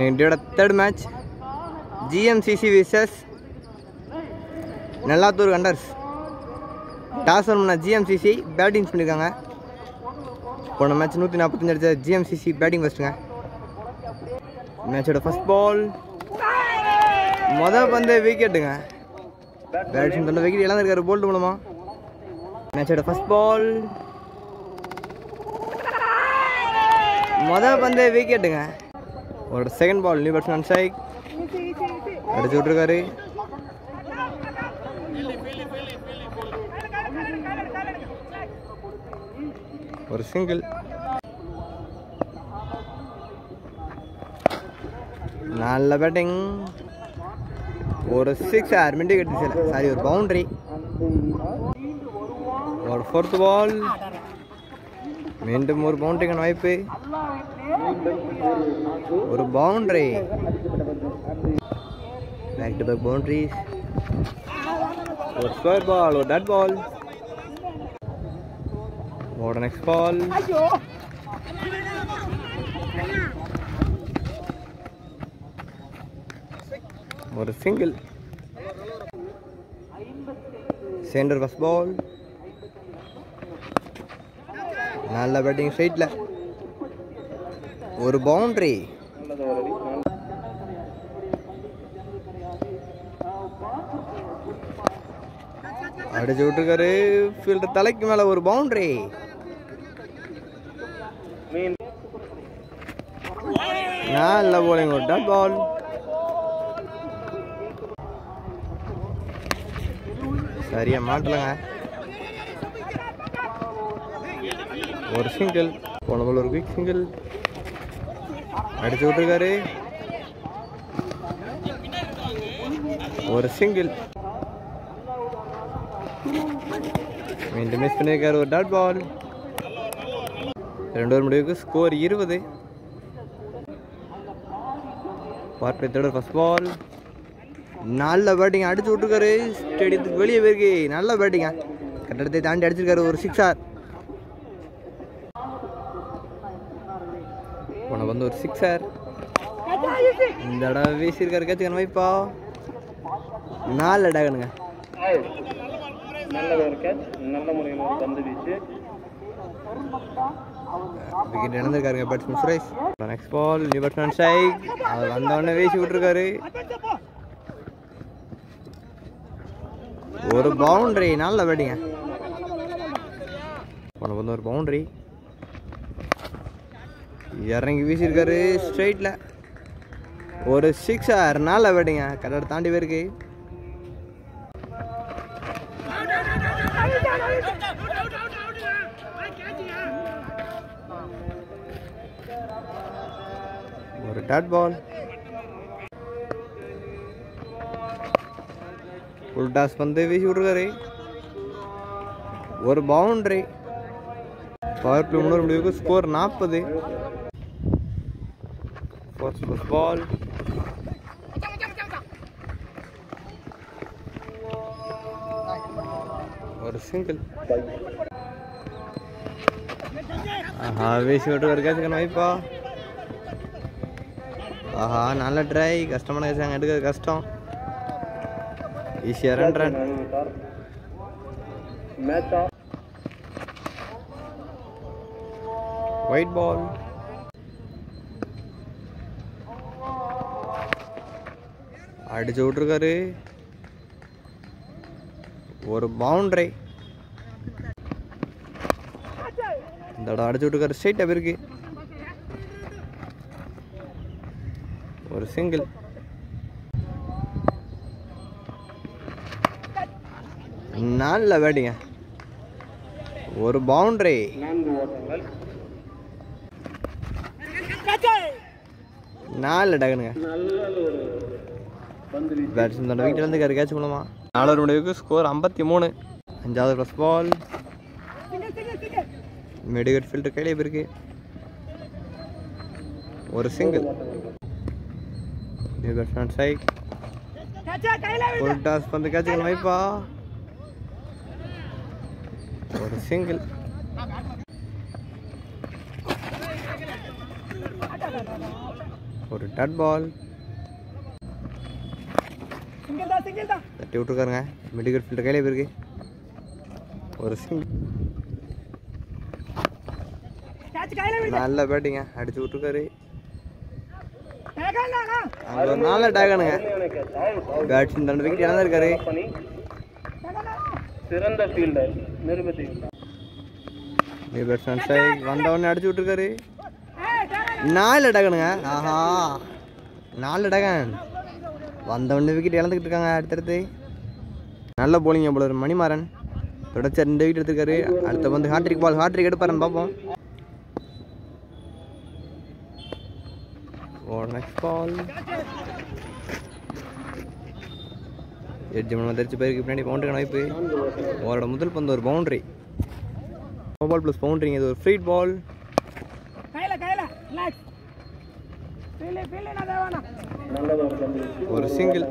இந்தியோட third match GMCC versus Nallathur கண்டர்ஸ். Toss பண்ண GMCC பேட்டிங்ஸ் பண்ணியிருக்காங்க. போன மேட்ச் 145 அடிச்ச ஜிஎம்சிசி பேட்டிங் ஃபஸ்ட்டுங்க. மேட்சோட ஃபர்ஸ்ட் பால் மொதல் பந்து விக்கெட்டுங்க. பேட்ஸ்மேன் தன்னோட விக்கெட் இழந்திருக்காரு போல்ட் மூலமா. மேட்சோட ஃபர்ஸ்ட் பால் மொதல் பந்து விக்கெட்டுங்க. ஒரு second ball new batsman strike அடிச்சு விட்டுருக்காரு. ஒரு சிங்கிள். நல்ல பேட்டிங். ஒரு 6 மிண்டி கட்டிச்சு. சாரி, ஒரு பவுண்டரி. ஒரு ஃபோர்த் பால் மீண்டும் ஒரு பவுண்டரிக்கான வாய்ப்பு. ஒரு boundary. Back to back boundaries. ஒரு ஸ்கொயர் பால், ஒரு டட் பால். ஒரு நெக்ஸ்ட் பால். ஒரு சிங்கிள். Centre first ball. நல்ல பேட்டிங் ஸ்ட்ரைட்ல. ஒரு பவுண்டரி. அடிச்சு விட்டுருக்காரு. ஃபீல்டர் தலைக்கு மேல ஒரு பவுண்டரி. நல்ல போலிங். ஒரு டாட் பால். சரியா மாட்டலங்க. ஒரு சிங்கிள். போன பால் ஒரு குயிக் சிங்கிள் அடிச்சு விட்டுருக்காரு. ஒரு சிங்கிள். மீண்டும் மிஸ் பண்ணியிருக்காரு. ஒரு டாட் பால். 2 ஓவர் முடிவுக்கு ஸ்கோர் 20. பார்ட் தேர்ட் ஃபர்ஸ்ட் பால். நல்ல பேட்டிங் அடிச்சு விட்டுருக்காரு. ஸ்டேடியத்துக்கு வெளியே போயிருக்கு. நல்ல பேட்டிங்க. கட்டடத்தை தாண்டி அடிச்சிருக்காரு. ஒரு 6 போன வந்து ஒரு 6. இந்த தடவை வீசியிருக்காரு. கேட்சுக்கான வாய்ப்பா. 4 அடாகனுங்க. விக்கெட் இழந்திருக்காருங்க batsman Suresh. Next ball new batsman strike. அவர் வந்தவொடனே வீசி விட்டுருக்காரு. ஒரு பவுண்டரி. நல்ல பேட்டிங்க. போன வந்து ஒரு பவுண்டரி. இறங்கி வீசியிருக்காரு ஸ்ட்ரைட்ல. ஒரு 6. நல்ல பேட்டிங்க. கரெக்டாக தாண்டி போயிருக்கு. ஒரு டாட் பால். ஃபுல் டாஸ் வந்து வீசி விட்டுருக்காரு. ஒரு பவுண்டரி. பவர் பிளே 3 முடிவுக்கு ஸ்கோர் 40. First ball. ஒரு சிங்கிள். ஆஹா, வீசி விட்டுருக்காரு. கேட்சுக்கான வாய்ப்பா. ஆஹா, நல்ல ட்ரை. கஷ்டமான கேட்ச். எடுக்கிறது கஷ்டம். ஈஸியாக 2 ரன். White ball. அடிச்சு விட்டுருக்காரு. ஒரு பவுண்டரி. இந்த இடம் அடிச்சு விட்டுருக்காரு. ஸ்ட்ரைட்டாக போயிருக்கு. ஒரு சிங்கிள். நல்ல பேட்டிங்க. ஒரு பவுண்டரி. நாலு டகனுங்க. பேட்ஸ்மேன் தன்னோட விக்கெட் வந்து கேட்ச் மூலமா 4 ஓவர் முடிவுக்கு ஸ்கோர் 53. 5வது ஃபர்ஸ்ட் பால். மிடிவிக்கெட் ஃபீல்டர் கையிலே போயிருக்கு. ஒரு single. Batsman strike. Full toss வந்து கேட்ச் வைப்பா. ஒரு சிங்கிள். ஒரு டாட் பால். தட்டி விட்டுருக்காருங்க. மெடிக்கல் ஃபீல்டர் கையிலே போயிருக்கு. ஒரு சிங்கிள். நல்ல பேட்டிங்க, அடிச்சு விட்டுருக்காரு. அங்கே ஒரு நல்ல டேகனுங்க. Batsman 2 wicket இழந்திருக்காரு. சிறந்த ஃபீல்டர் நிரூபித்து பேட்ஸ்மேன் ஸ்ட்ரைக் வந்தவொடனே அடிச்சு விட்டுருக்காரு. 4 டேகனுங்க. ஆஹா, 4 டேகன் வந்தவொடனே விக்கெட் இழந்துக்கிட்டு இருக்காங்க. அடுத்தடுத்து நல்ல போலிங் போல மணிமாறன் தொடர்ச்சி 2 விக்கெட் எடுத்துருக்காரு. அடுத்த வந்து ஹாட்ரிக் பால், ஹாட்ரிக் எடுப்பாருன்னு பார்ப்போம். நெக்ஸ்ட் பால் எட்ஜ் மணி தெரிச்சு போயிருக்கு. பின்னாடி பவுண்டரிக்கான வாய்ப்பு. ஓவரோட முதல் பந்து ஒரு பவுண்டரி. பால் ப்ளஸ் பவுண்டரிங்க. இது ஒரு ஃப்ரீ பால். ஒரு சிங்கிள்.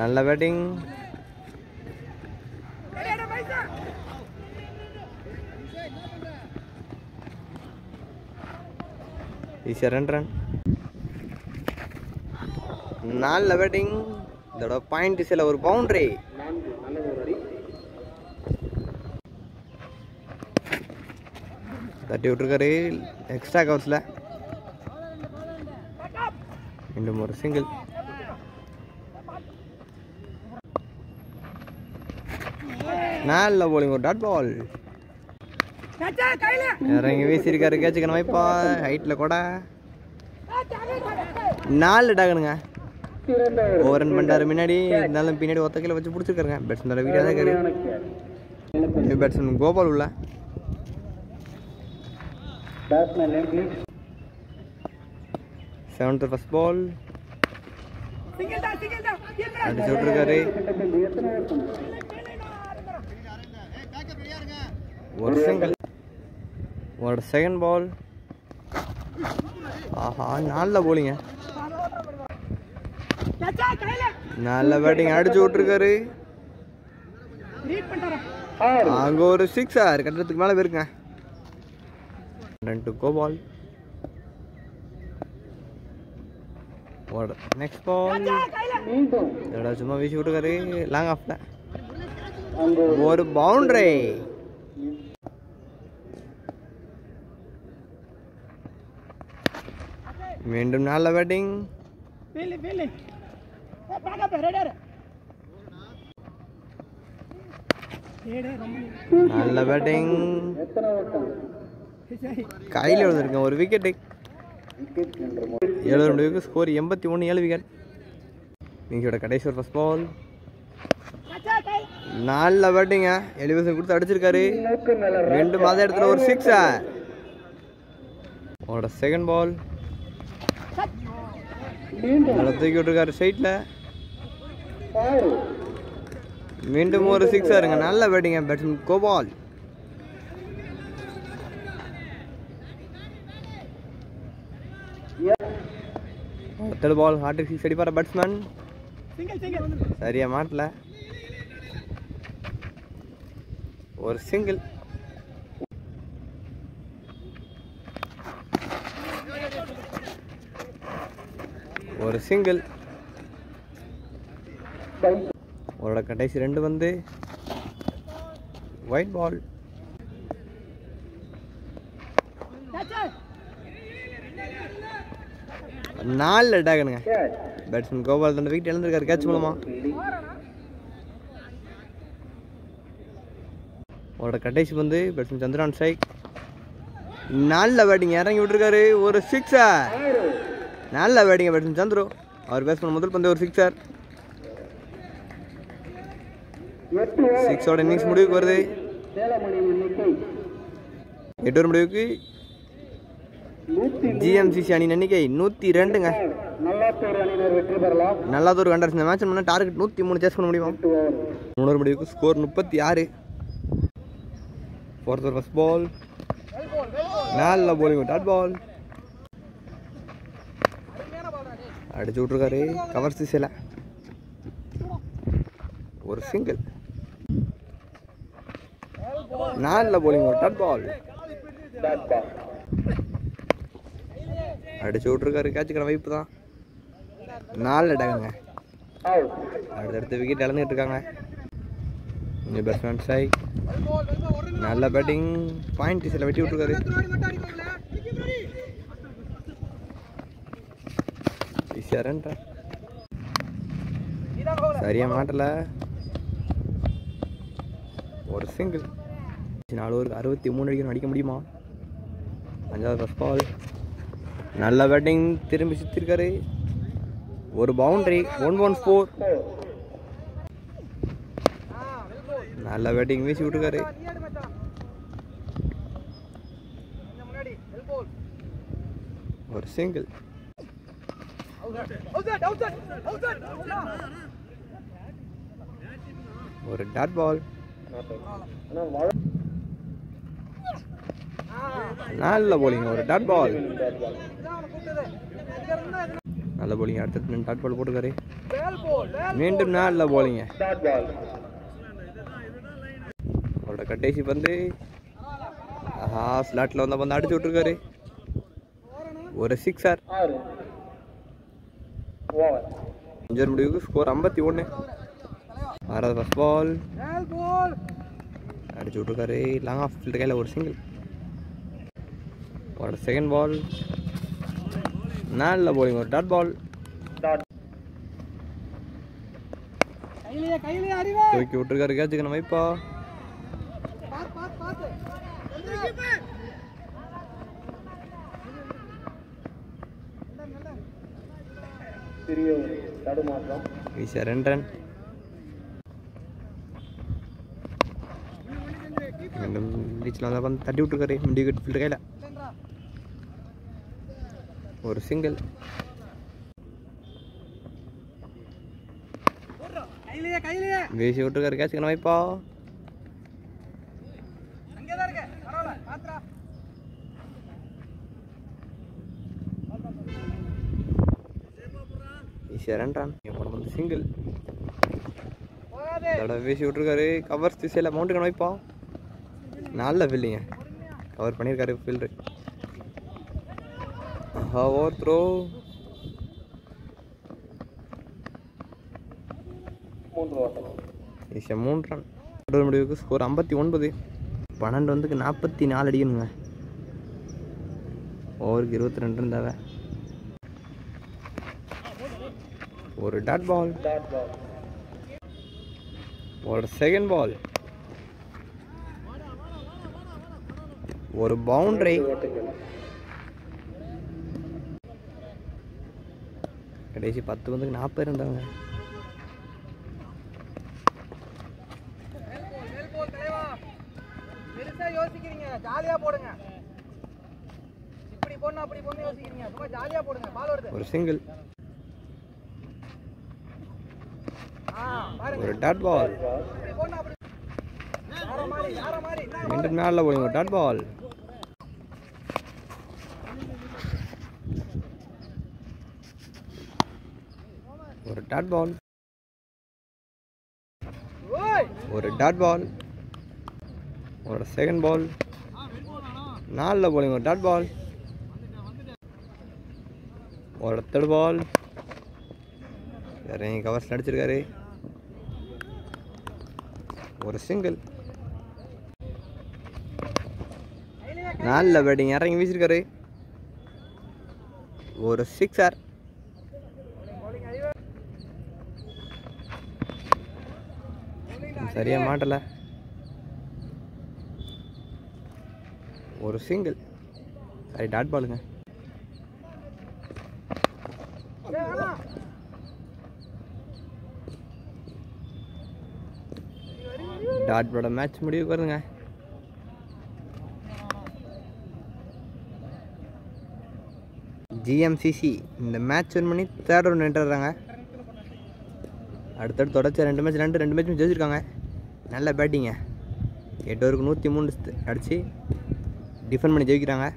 நல்ல பேட்டிங். ஈஸியாக 2 ரன். நல்ல பேட்டிங். இதோட பாயிண்ட் சில ஒரு பவுண்டரி. தட்டி விட்டுருக்காரு எக்ஸ்ட்ரா கவர்ஸில். மீண்டும் ஒரு சிங்கிள். நல்ல போலிங், ஒரு டாட் பால். இறங்கி வீசியிருக்காரு. கேட்சுக்கான வாய்ப்பா ஹைட்டில் கூட 4 டேகனுங்க. ஓவர் ரன் பண்ணிட்டாரு முன்னாடி. இருந்தாலும் பின்னாடி ஒத்த கையில் வச்சு பிடிச்சிருக்காருங்க. பேட்ஸ்மேன் வீடியோ தான் இருக்காரு. பேட்ஸ்மேன் கோபால் உள்ள. செவன்த் ஃபர்ஸ்ட் பால் அடிச்சு விட்டுருக்காரு. ஒரு சிங்கிள். ஒரு செகண்ட் பால். ஆஹா, நல்ல போலிங்க. நல்ல பேட்டிங் அடிச்சு விட்டுருக்காரு. அங்க ஒரு 6 கட்டுறதுக்கு மேல போயிருங்க. 2 கோபால். நெக்ஸ்ட் பால் சும்மா வீசி விட்டுருக்காரு. லாங் ஆஃப்ல ஒரு பவுண்டரி. மீண்டும் நல்ல பேட்டிங். நல்ல பேட்டிங். கையில் விழுந்திருக்கேன். ஒரு விக்கெட்டு. 7 run score 81. 7 விக்கெட். நீங்களோட கடைசி ஒரு ஃபர்ஸ்ட் பால். நல்ல பேட்டிங்க. எலிவேஷன் கொடுத்து அடிச்சிருக்காரு. மீண்டும் அதே இடத்துல ஒரு 6. அவரோட செகண்ட் பால் நல்லா தூக்கி விட்டுருக்காரு சைட்ல. மீண்டும் ஒரு 6 நல்ல பேட்டிங்க. Batsman Gopal. Third ball hard 6 அடிப்பார பேட்ஸ்மேன். சரியா மாட்டல. ஒரு சிங்கிள். ஒரு சிங்கிள். அவரோட கடைசி 2 வந்து ஒயிட் பால். நாலு அட்டாகனுங்க. பேட்ஸ்மேன் கோபால் 2 விக்கெட் இழந்திருக்காரு கேட்ச் மூலமா. அவரோட கடைசி வந்து பேட்ஸ்மேன் சந்திரன் ஸ்ட்ரைக். நல்ல பேட்டிங் இறங்கி விட்டுருக்காரு. ஒரு 6. நல்ல பேட்டிங் பேட்ஸ்மேன் சந்துரு. அவர் பேட்ஸ்மேன் முதல் பந்து ஒரு 6. 6ஓட இன்னிங்ஸ் முடிவுக்கு வருது. 8 முடிவுக்கு ஜிஎம்சிசி அணி எண்ணிக்கை 102ங்க. நல்லாதொரு கண்டர்ஸ். இந்த மேட்ச் பண்ண டார்கெட் 103 சேஸ் பண்ண முடியுமா? 3 முடிவுக்கு ஸ்கோர் 36. Fourth first ball. நல்ல போலிங் டாட் பால். அடிச்சு விட்டுருக்காரு கவர் சில. ஒரு சிங்கிள். நல்ல போலிங் டாட் பால். அடிச்சு விட்ருக்காரு. கேட்சுக்கிற வைப்பு தான். 4 டகங்க. அடுத்தடுத்து விக்கெட் இழந்துட்டு இருக்காங்க. இந்த பேட்ஸ்மேன் சாய் நல்ல பேட்டிங். பாயிண்ட் சில வெட்டி விட்ருக்காரு. சரியா மாட்டல. ஒரு சிங்கிள். 4 ஓவருக்கு 63 அடிக்கணும். அடிக்க முடியுமா? 5வது ஃபர்ஸ்ட் பால். நல்ல பேட்டிங். திரும்பி சுத்திருக்காரு. ஒரு பவுண்டரி. 114. நல்ல பேட்டிங் வீசி விட்டுருக்காரு. ஒரு சிங்கிள். ஒரு டாட் பால். நல்ல போலிங். ஒரு டாட் பால். நல்ல போலிங். அடுத்து டாட் பால் போட்டுக்காரு. மீண்டும் நல்ல போலிங்க. அவரோட கடைசி பந்து. ஸ்லாட்ல வந்த பந்து அடிச்சு விட்டுருக்காரு. ஒரு 6 இன்ஜர் முடிவுக்கு ஸ்கோர் 51. 6வது ஃபர்ஸ்ட் பால். அடிச்சு விட்டுருக்காரு. லாங் ஆஃப் ஃபீல்டு கையில் ஒரு சிங்கிள். ஒரு செகண்ட் பால். நல்ல போலிங். ஒரு டாட் பால். தூக்கி விட்டுருக்காரு. கேட்சுக்கணும் வைப்பா. வீசியா 2 ரன். மீண்டும் பீச்சில் வந்தால் வந்து தட்டி விட்டுருக்காரு. மிடி விக்கெட் ஃபீல்டு கையில் ஒரு சிங்கிள். வீசி விட்டுருக்காரு. கேட்சுக்கணும் வைப்பா. ஈஸியாக 2 ரன். வந்து சிங்கிள். தடவை வீசி விட்டுருக்காரு. கவர் திசையில் மவுண்ட்டுக்கு வைப்பா. நல்ல ஃபீல்டிங்க. கவர் பண்ணியிருக்காரு ஃபீல்டு. Over throw. ஈஸியாக 3 ரன். முடிவுக்கு ஸ்கோர் 59. 12 வந்துக்கு 44 அடிக்கணுங்க. ஓவருக்கு 22 ரன் தேவை. ஒரு டாட் பால். ஒரு செகண்ட் பால். ஒரு பவுண்டரி. கடைசி 10 வந்துக்கு 40 இருந்தாங்க. ஒரு சிங்கிள். ஒரு டாட் பால். மீண்டும் நாளில் போய் ஒரு டாட் பால். ஒரு டாட் பால். ஒரு டாட் பால். ஒரு செகண்ட் பால். 4 போலிங். ஒரு டாட் பால். ஒரு தேர்ட் பால். இறங்கி கவர்ஸில் அடிச்சிருக்காரு. ஒரு சிங்கிள். நல்ல பேட்டிங். இறங்கி வீசிருக்காரு. ஒரு 6 சரியா மாட்டல. ஒரு சிங்கிள். சரி டாட் பாலுங்க. டாட் பாலோட மேட்ச் முடிவுக்கு வருதுங்க. ஜிஎம்சிசி இந்த மேட்ச் வின் பண்ணி 3rd ரவுண்ட் நின்றுறாங்க. அடுத்தடுத்து தொடர்ச்சி 2 மேட்ச் ஜெயிச்சிருக்காங்க. நல்ல பேட்டிங்க. 8 ஓவருக்கு 103 அடித்து டிஃபெண்ட் பண்ணி ஜெயிக்கிறாங்க.